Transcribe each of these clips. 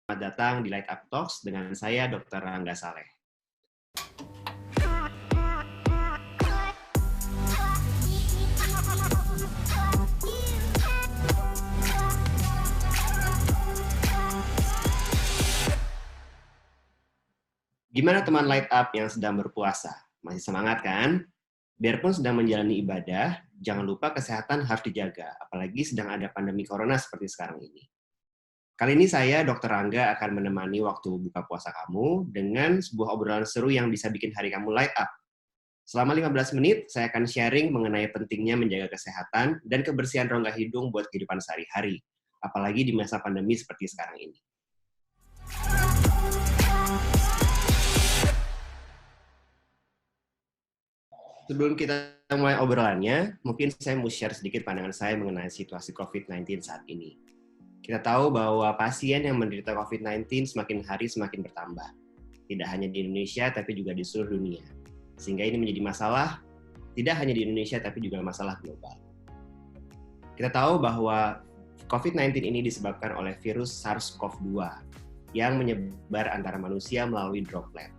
Selamat datang di Light Up Talks dengan saya Dr. Rangga Saleh. Gimana teman Light Up yang sedang berpuasa? Masih semangat kan? Biarpun sedang menjalani ibadah, jangan lupa kesehatan harus dijaga, apalagi sedang ada pandemi corona seperti sekarang ini. Kali ini saya, Dr. Rangga, akan menemani waktu buka puasa kamu dengan sebuah obrolan seru yang bisa bikin hari kamu light up. Selama 15 menit, saya akan sharing mengenai pentingnya menjaga kesehatan dan kebersihan rongga hidung buat kehidupan sehari-hari, apalagi di masa pandemi seperti sekarang ini. Sebelum kita mulai obrolannya, mungkin saya mau share sedikit pandangan saya mengenai situasi COVID-19 saat ini. Kita tahu bahwa pasien yang menderita COVID-19 semakin hari semakin bertambah. Tidak hanya di Indonesia, tapi juga di seluruh dunia. Sehingga ini menjadi masalah, tidak hanya di Indonesia, tapi juga masalah global. Kita tahu bahwa COVID-19 ini disebabkan oleh virus SARS-CoV-2 yang menyebar antara manusia melalui droplet.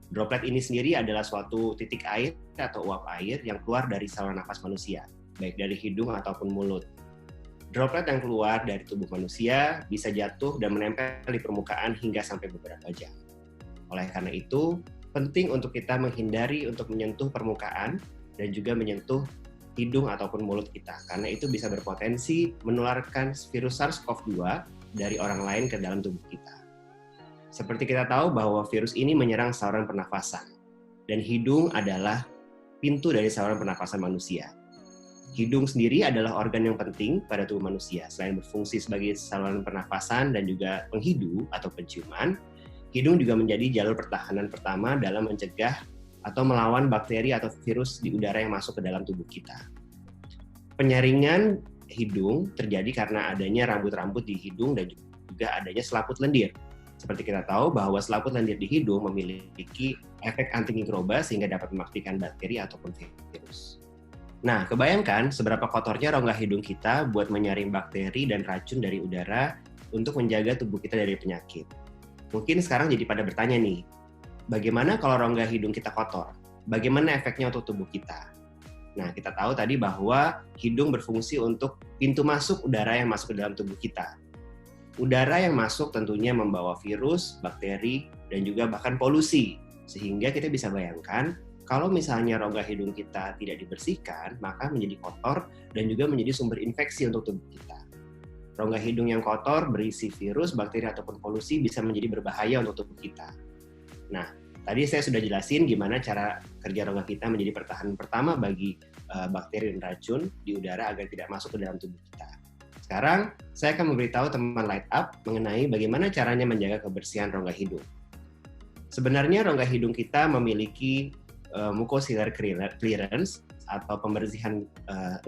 Droplet ini sendiri adalah suatu titik air atau uap air yang keluar dari saluran nafas manusia, baik dari hidung ataupun mulut. Droplet yang keluar dari tubuh manusia bisa jatuh dan menempel di permukaan hingga sampai beberapa jam. Oleh karena itu, penting untuk kita menghindari untuk menyentuh permukaan dan juga menyentuh hidung ataupun mulut kita, karena itu bisa berpotensi menularkan virus SARS-CoV-2 dari orang lain ke dalam tubuh kita. Seperti kita tahu bahwa virus ini menyerang saluran pernafasan, dan hidung adalah pintu dari saluran pernafasan manusia. Hidung sendiri adalah organ yang penting pada tubuh manusia. Selain berfungsi sebagai saluran pernafasan dan juga penghidu atau penciuman, hidung juga menjadi jalur pertahanan pertama dalam mencegah atau melawan bakteri atau virus di udara yang masuk ke dalam tubuh kita. Penyaringan hidung terjadi karena adanya rambut-rambut di hidung dan juga adanya selaput lendir. Seperti kita tahu bahwa selaput lendir di hidung memiliki efek antimikroba sehingga dapat mematikan bakteri ataupun virus. Nah, kebayangkan seberapa kotornya rongga hidung kita buat menyaring bakteri dan racun dari udara untuk menjaga tubuh kita dari penyakit. Mungkin sekarang jadi pada bertanya nih, bagaimana kalau rongga hidung kita kotor? Bagaimana efeknya untuk tubuh kita? Nah, kita tahu tadi bahwa hidung berfungsi untuk pintu masuk udara yang masuk ke dalam tubuh kita. Udara yang masuk tentunya membawa virus, bakteri, dan juga bahkan polusi. Sehingga kita bisa bayangkan, kalau misalnya rongga hidung kita tidak dibersihkan, maka menjadi kotor dan juga menjadi sumber infeksi untuk tubuh kita. Rongga hidung yang kotor berisi virus, bakteri, ataupun polusi bisa menjadi berbahaya untuk tubuh kita. Nah, tadi saya sudah jelasin gimana cara kerja rongga kita menjadi pertahanan pertama bagi bakteri dan racun di udara agar tidak masuk ke dalam tubuh kita. Sekarang, saya akan memberitahu teman Light Up mengenai bagaimana caranya menjaga kebersihan rongga hidung. Sebenarnya rongga hidung kita memiliki mucociliary clearance atau pembersihan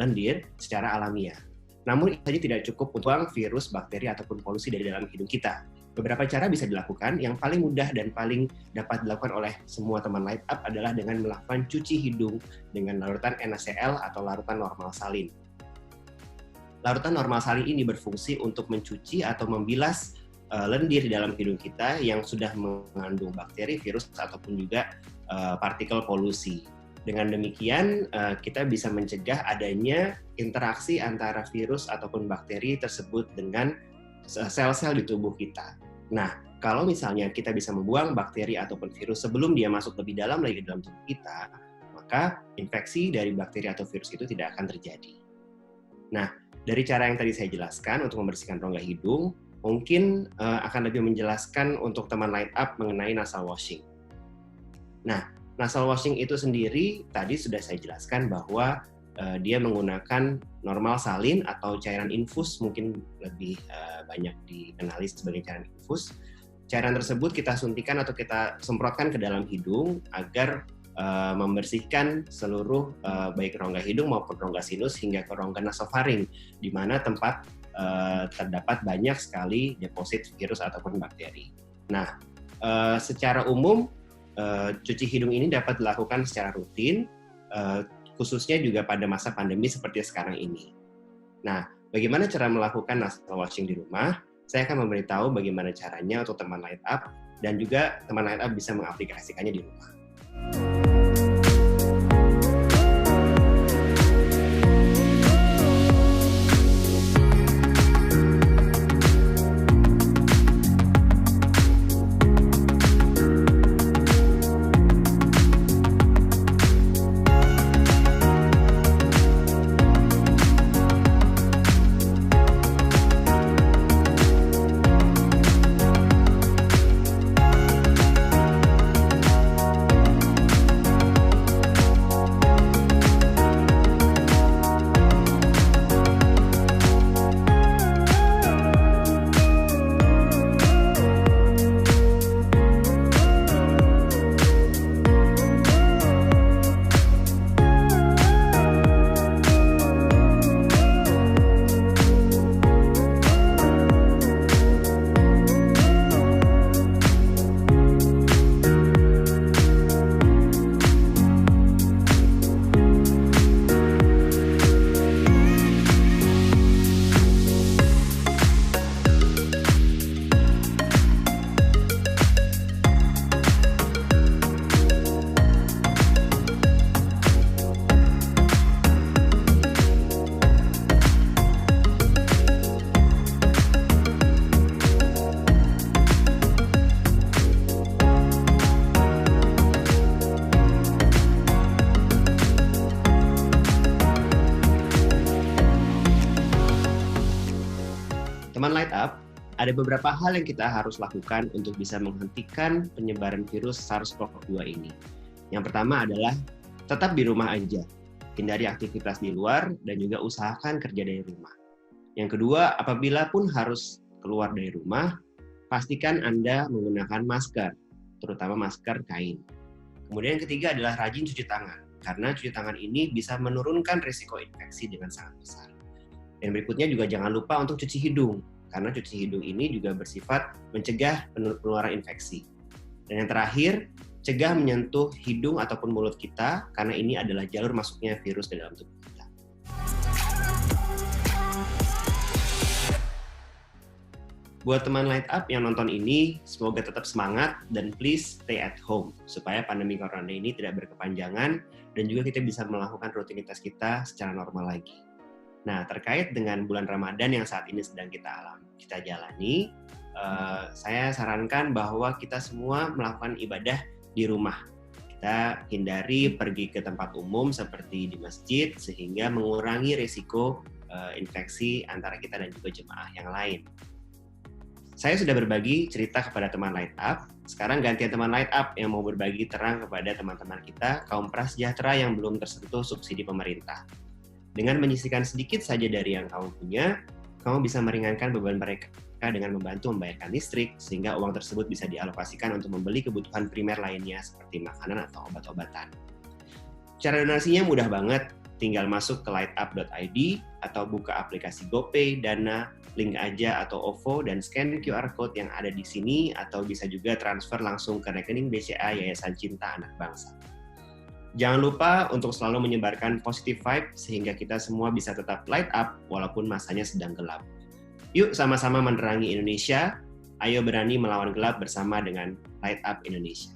lendir secara alamiah. Namun, itu saja tidak cukup untuk membuang virus, bakteri, ataupun polusi dari dalam hidung kita. Beberapa cara bisa dilakukan, yang paling mudah dan paling dapat dilakukan oleh semua teman Light Up adalah dengan melakukan cuci hidung dengan larutan NaCl atau larutan normal salin. Larutan normal salin ini berfungsi untuk mencuci atau membilas lendir di dalam hidung kita yang sudah mengandung bakteri, virus, ataupun juga partikel polusi. Dengan demikian, kita bisa mencegah adanya interaksi antara virus ataupun bakteri tersebut dengan sel-sel di tubuh kita. Nah, kalau misalnya kita bisa membuang bakteri ataupun virus sebelum dia masuk lebih dalam lagi ke dalam tubuh kita, maka infeksi dari bakteri atau virus itu tidak akan terjadi. Nah, dari cara yang tadi saya jelaskan untuk membersihkan rongga hidung, mungkin akan lebih menjelaskan untuk teman Light Up mengenai nasal washing. Nah, nasal washing itu sendiri tadi sudah saya jelaskan bahwa dia menggunakan normal salin atau cairan infus, mungkin lebih banyak dikenali sebagai cairan infus. Cairan tersebut kita suntikan atau kita semprotkan ke dalam hidung agar membersihkan seluruh baik rongga hidung maupun rongga sinus hingga ke rongga nasofaring, di mana tempat terdapat banyak sekali deposit virus ataupun bakteri. Nah, secara umum cuci hidung ini dapat dilakukan secara rutin, khususnya juga pada masa pandemi seperti sekarang ini. Nah, bagaimana cara melakukan nasal washing di rumah? saya akan memberitahu bagaimana caranya untuk teman Light Up, dan juga teman Light Up bisa mengaplikasikannya di rumah. Teman Light Up, ada beberapa hal yang kita harus lakukan untuk bisa menghentikan penyebaran virus SARS-CoV-2 ini. Yang pertama adalah tetap di rumah aja, hindari aktivitas di luar, dan juga usahakan kerja dari rumah. Yang kedua, apabila pun harus keluar dari rumah, pastikan Anda menggunakan masker, terutama masker kain. Kemudian yang ketiga adalah rajin cuci tangan, karena cuci tangan ini bisa menurunkan risiko infeksi dengan sangat besar. Dan berikutnya juga jangan lupa untuk cuci hidung, karena cuci hidung ini juga bersifat mencegah penularan infeksi. Dan yang terakhir, cegah menyentuh hidung ataupun mulut kita, karena ini adalah jalur masuknya virus ke dalam tubuh kita. Buat teman Light Up yang nonton ini, semoga tetap semangat dan please stay at home, supaya pandemi corona ini tidak berkepanjangan, dan juga kita bisa melakukan rutinitas kita secara normal lagi. Nah, terkait dengan bulan Ramadan yang saat ini sedang kita jalani, saya sarankan bahwa kita semua melakukan ibadah di rumah. Kita hindari pergi ke tempat umum seperti di masjid, sehingga mengurangi risiko infeksi antara kita dan juga jemaah yang lain. Saya sudah berbagi cerita kepada teman Light Up, sekarang gantian teman Light Up yang mau berbagi terang kepada teman-teman kita, kaum prasejahtera yang belum tersentuh subsidi pemerintah. Dengan menyisihkan sedikit saja dari yang kamu punya, kamu bisa meringankan beban mereka dengan membantu membayarkan listrik, sehingga uang tersebut bisa dialokasikan untuk membeli kebutuhan primer lainnya seperti makanan atau obat-obatan. Cara donasinya mudah banget, tinggal masuk ke lightup.id atau buka aplikasi GoPay, Dana, Link Aja atau OVO, dan scan QR Code yang ada di sini, atau bisa juga transfer langsung ke rekening BCA Yayasan Cinta Anak Bangsa. Jangan lupa untuk selalu menyebarkan positive vibe sehingga kita semua bisa tetap light up walaupun masanya sedang gelap. Yuk sama-sama menerangi Indonesia, ayo berani melawan gelap bersama dengan Light Up Indonesia.